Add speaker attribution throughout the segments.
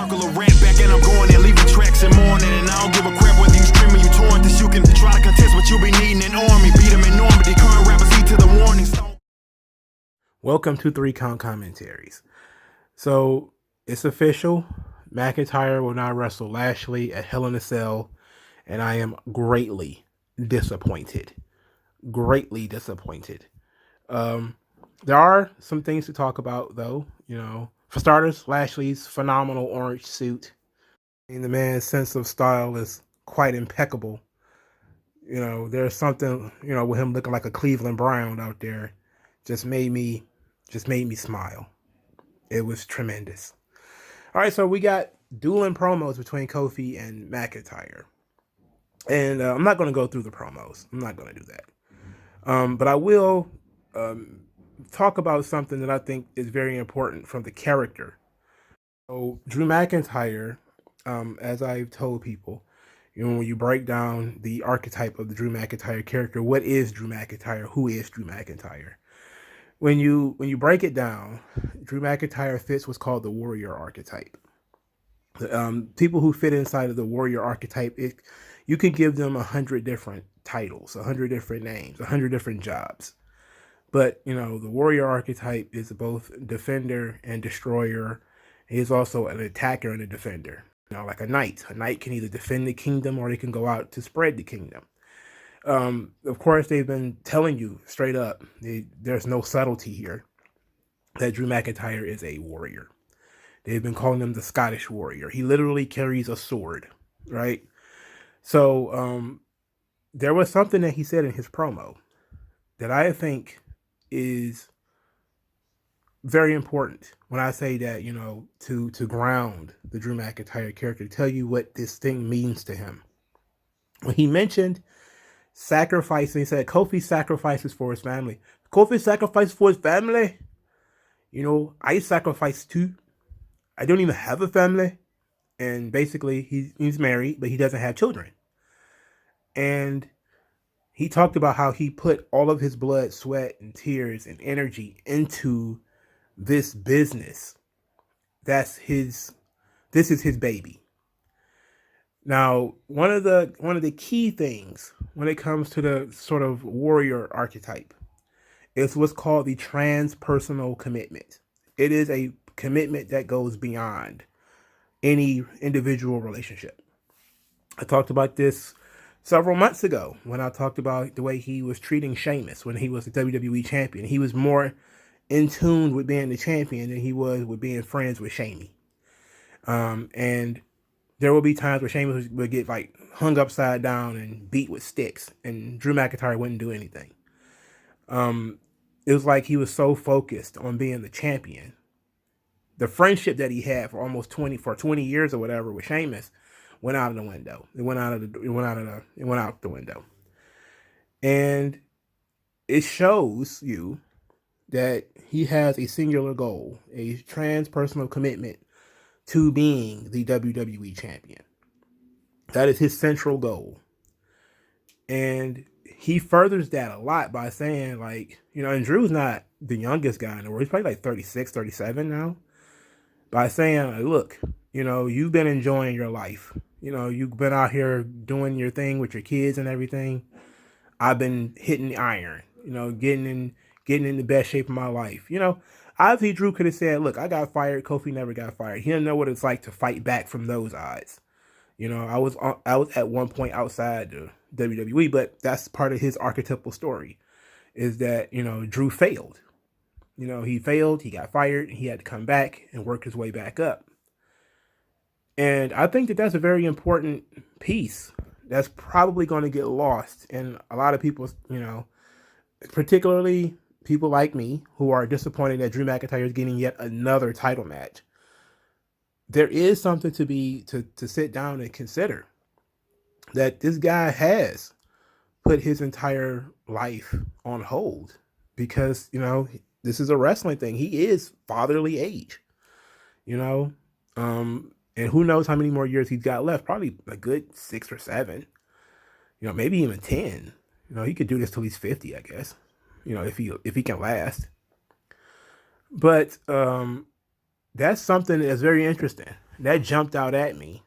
Speaker 1: circle of rat back and I'm going and leaving tracks and morning. And I don't give a crap whether you streaming, you torrent this. You can try to contest, but you'll be needing an army. Beat them in Normandy, current rappers eat to the warning stone.
Speaker 2: Welcome to 3 Count Commentaries. So it's official. McIntyre will now wrestle Lashley at Hell in a Cell, and I am greatly disappointed. Greatly disappointed. There are some things to talk about, though. You know, for starters, Lashley's phenomenal orange suit. And the man's sense of style is quite impeccable. You know, there's something, you know, with him looking like a Cleveland Brown out there, just made me smile. It was tremendous. All right, so we got dueling promos between Kofi and McIntyre. And I'm not going to go through the promos. I'm not going to do that. But I will talk about something that I think is very important from the character. So Drew McIntyre, as I've told people, you know, when you break down the archetype of the Drew McIntyre character, what is Drew McIntyre? Who is Drew McIntyre? When you break it down, Drew McIntyre fits what's called the warrior archetype. People who fit inside of the warrior archetype, you can give them 100 different titles, 100 different names, 100 different jobs. But, you know, the warrior archetype is both defender and destroyer. He is also an attacker and a defender. You know, like a knight. A knight can either defend the kingdom or they can go out to spread the kingdom. Of course, they've been telling you straight up, there's no subtlety here, that Drew McIntyre is a warrior. They've been calling him the Scottish warrior. He literally carries a sword, right? So there was something that he said in his promo that I think is very important when I say that, you know, to ground the Drew McIntyre character, to tell you what this thing means to him. When he mentioned sacrificing, he said Kofi sacrifices for his family. Kofi sacrifices for his family. You know, I sacrifice too. I don't even have a family. And basically, he's married, but he doesn't have children. And he talked about how he put all of his blood, sweat, and tears and energy into this business. This is his baby. Now, one of the key things when it comes to the sort of warrior archetype is what's called the transpersonal commitment. It is a commitment that goes beyond any individual relationship. I talked about this several months ago when I talked about the way he was treating Sheamus when he was the WWE champion. He was more in tune with being the champion than he was with being friends with Shamey. And there will be times where Sheamus would get like hung upside down and beat with sticks, and Drew McIntyre wouldn't do anything. It was like he was so focused on being the champion. The friendship that he had for 20 years or whatever with Sheamus went out of the window. It went out the window. And it shows you that he has a singular goal, a transpersonal commitment to being the WWE champion. That is his central goal. And he furthers that a lot by saying, like, you know, and Drew's not the youngest guy in the world. He's probably like 36, 37 now. By saying, like, look, you know, you've been enjoying your life. You know, you've been out here doing your thing with your kids and everything. I've been hitting the iron, you know, getting in the best shape of my life. You know, obviously Drew could have said, look, I got fired. Kofi never got fired. He didn't know what it's like to fight back from those odds. You know, I was at one point outside the WWE, but that's part of his archetypal story, is that, you know, Drew failed. You know, he failed, he got fired, he had to come back and work his way back up. And I think that that's a very important piece that's probably going to get lost in a lot of people, you know, particularly people like me who are disappointed that Drew McIntyre is getting yet another title match. There is something to sit down and consider, that this guy has put his entire life on hold because, you know, this is a wrestling thing. He is fatherly age, you know, and who knows how many more years he's got left, probably a good 6 or 7, you know, maybe even 10. You know, he could do this till he's 50, I guess, you know, if he can last. But that's something that's very interesting. that jumped out at me,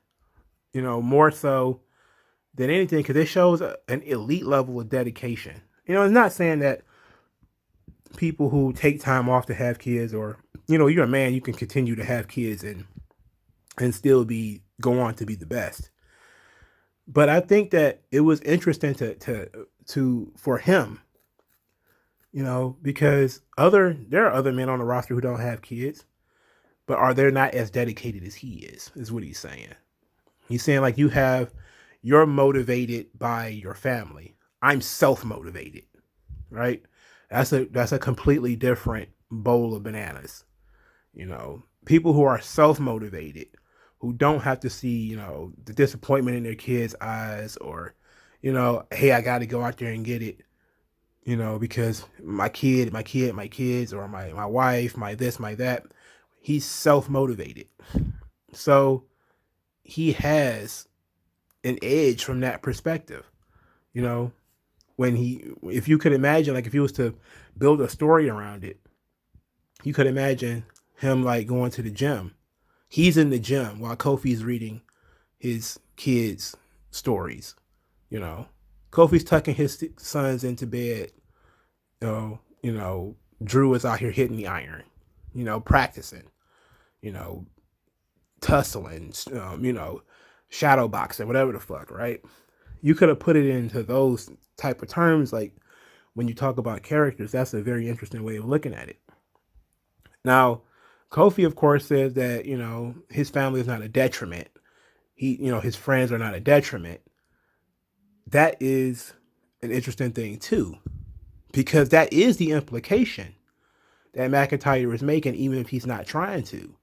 Speaker 2: more so than anything, because it shows an elite level of dedication. It's not saying that people who take time off to have kids, or you're a man, you can continue to have kids and still go on to be the best. But I think that it was interesting to for him, because there are other men on the roster who don't have kids, but are they not as dedicated as he is what he's saying. He's saying, like, you're motivated by your family. I'm self-motivated, right? That's a completely different bowl of bananas. People who are self-motivated, who don't have to see, the disappointment in their kids' eyes, or, hey, I got to go out there and get it, because my kids, or my wife, my this, my that. He's self-motivated. So he has an edge from that perspective. If you could imagine, like, if you was to build a story around it, you could imagine him, like, going to the gym. He's in the gym while Kofi's reading his kids' stories. Kofi's tucking his sons into bed. Drew is out here hitting the iron, practicing, tussling, shadow boxing, whatever the fuck, right? You could have put it into those type of terms, like when you talk about characters. That's a very interesting way of looking at it. Now, Kofi, of course, says that, his family is not a detriment. His friends are not a detriment. That is an interesting thing too, because that is the implication that McIntyre is making, even if he's not trying to.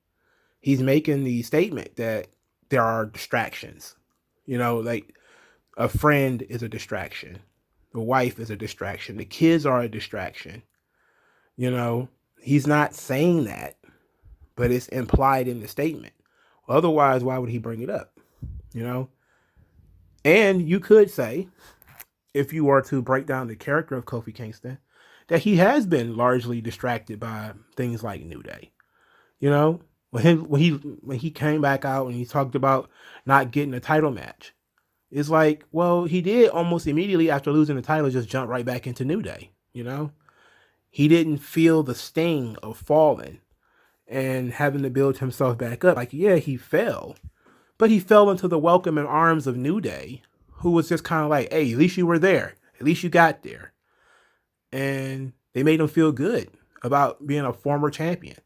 Speaker 2: He's making the statement that there are distractions. Like, a friend is a distraction. The wife is a distraction. The kids are a distraction. He's not saying that, but it's implied in the statement. Otherwise, why would he bring it up? And you could say, if you were to break down the character of Kofi Kingston, that he has been largely distracted by things like New Day. When he came back out and he talked about not getting a title match, it's like, well, he did almost immediately after losing the title just jump right back into New Day. He didn't feel the sting of falling and having to build himself back up. Like, yeah, he fell, but he fell into the welcoming arms of New Day, who was just kind of like, hey, at least you were there. At least you got there. And they made him feel good about being a former champion.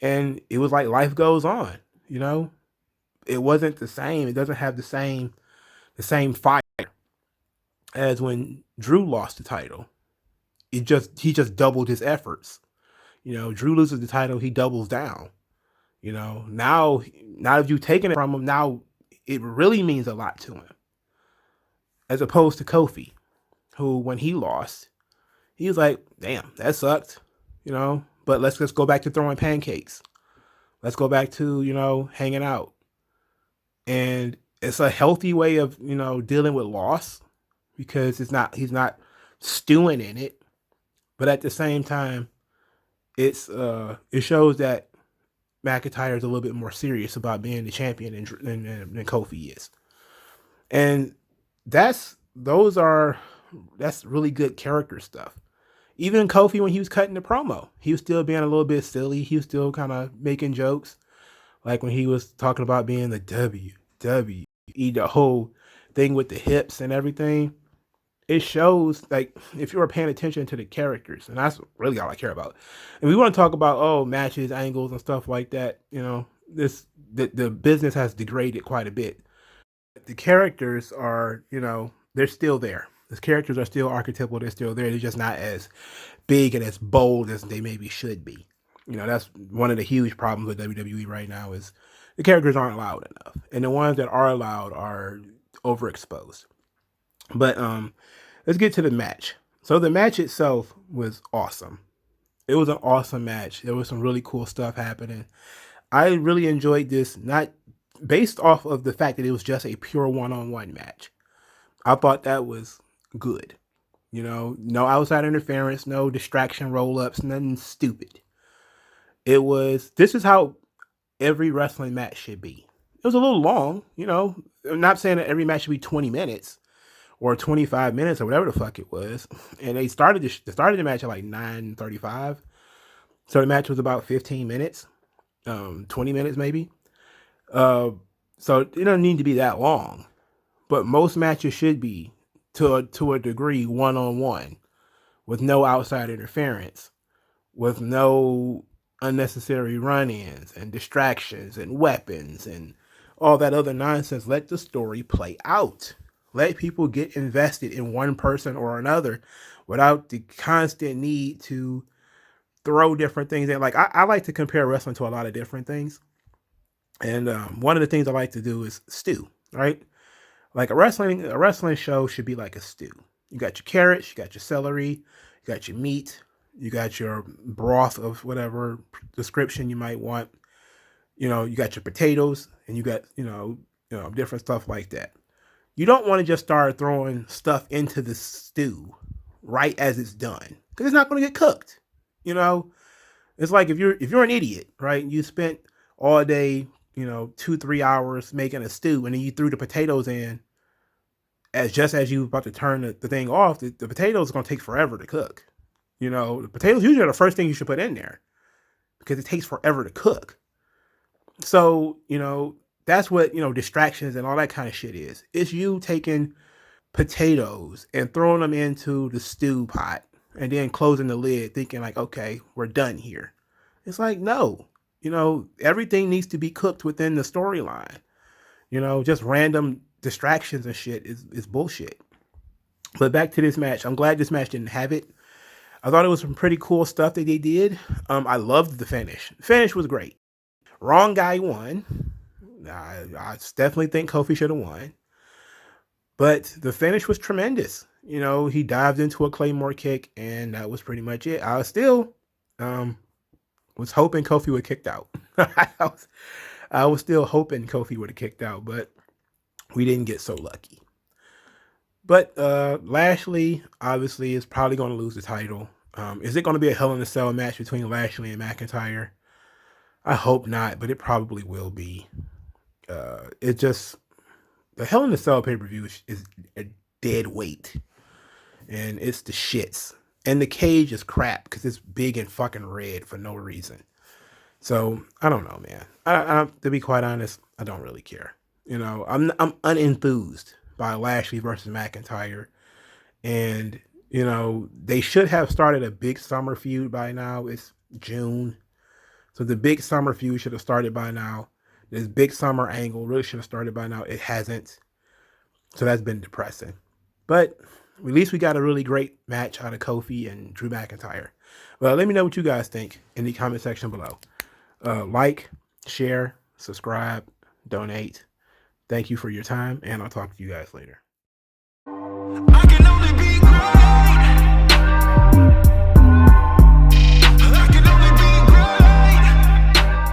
Speaker 2: And it was like life goes on, It wasn't the same. It doesn't have the same fire as when Drew lost the title. He just doubled his efforts. Drew loses the title, he doubles down. Now if you've taken it from him, now it really means a lot to him. As opposed to Kofi, who, when he lost, he was like, damn, that sucked, but let's just go back to throwing pancakes. Let's go back to, hanging out. And it's a healthy way of, dealing with loss, because he's not stewing in it. But at the same time, it shows that McIntyre is a little bit more serious about being the champion than Kofi is. And that's really good character stuff. Even Kofi, when he was cutting the promo, he was still being a little bit silly. He was still kind of making jokes. Like when he was talking about being the WWE, the whole thing with the hips and everything. It shows, like, if you were paying attention to the characters, and that's really all I care about. And we want to talk about, matches, angles, and stuff like that. The business has degraded quite a bit. The characters are, they're still there. The characters are still archetypal. They're still there. They're just not as big and as bold as they maybe should be. That's one of the huge problems with WWE right now, is the characters aren't loud enough. And the ones that are loud are overexposed. But let's get to the match. So the match itself was awesome. It was an awesome match. There was some really cool stuff happening. I really enjoyed this, not based off of the fact that it was just a pure one-on-one match. I thought that was good. No outside interference, no distraction roll-ups, nothing stupid. This is how every wrestling match should be. It was a little long, you know. I'm not saying that every match should be 20 minutes or 25 minutes or whatever the fuck it was. And they started the match at like 9:35. So the match was about 15 minutes, 20 minutes maybe. So it doesn't need to be that long. But most matches should be to a degree one-on-one with no outside interference, with no unnecessary run-ins and distractions and weapons and all that other nonsense. Let the story play out. Let people get invested in one person or another without the constant need to throw different things in. Like I like to compare wrestling to a lot of different things. And one of the things I like to do is stew, right? Like a wrestling show should be like a stew. You got your carrots, you got your celery, you got your meat, you got your broth of whatever description you might want. You know, you got your potatoes, and you got different stuff like that. You don't want to just start throwing stuff into the stew right as it's done, because it's not going to get cooked. You know, it's like if you're an idiot, right? You spent all day, 2-3 hours making a stew, and then you threw the potatoes in as you about to turn the thing off. The potatoes are going to take forever to cook. The potatoes usually are the first thing you should put in there because it takes forever to cook. So, that's what, distractions and all that kind of shit is. It's you taking potatoes and throwing them into the stew pot and then closing the lid thinking like, okay, we're done here. It's like, no, everything needs to be cooked within the storyline. Just random distractions and shit is bullshit. But back to this match. I'm glad this match didn't have it. I thought it was some pretty cool stuff that they did. I loved the finish. The finish was great. Wrong guy won. I definitely think Kofi should have won. But the finish was tremendous. He dived into a Claymore kick, and that was pretty much it. I was still was hoping Kofi would have kicked out. I was still hoping Kofi would have kicked out, but we didn't get so lucky. But Lashley, obviously, is probably going to lose the title. Is it going to be a Hell in a Cell match between Lashley and McIntyre? I hope not, but it probably will be. The Hell in a Cell pay-per-view is a dead weight. And it's the shits. And the cage is crap because it's big and fucking red for no reason. So, I don't know, man. I to be quite honest, I don't really care. I'm unenthused by Lashley versus McIntyre. And, they should have started a big summer feud by now. It's June. So the big summer feud should have started by now. This big summer angle really should have started by now. It hasn't. So that's been depressing. But at least we got a really great match out of Kofi and Drew McIntyre. Well, let me know what you guys think in the comment section below. Like, share, subscribe, donate. Thank you for your time, and I'll talk to you guys later.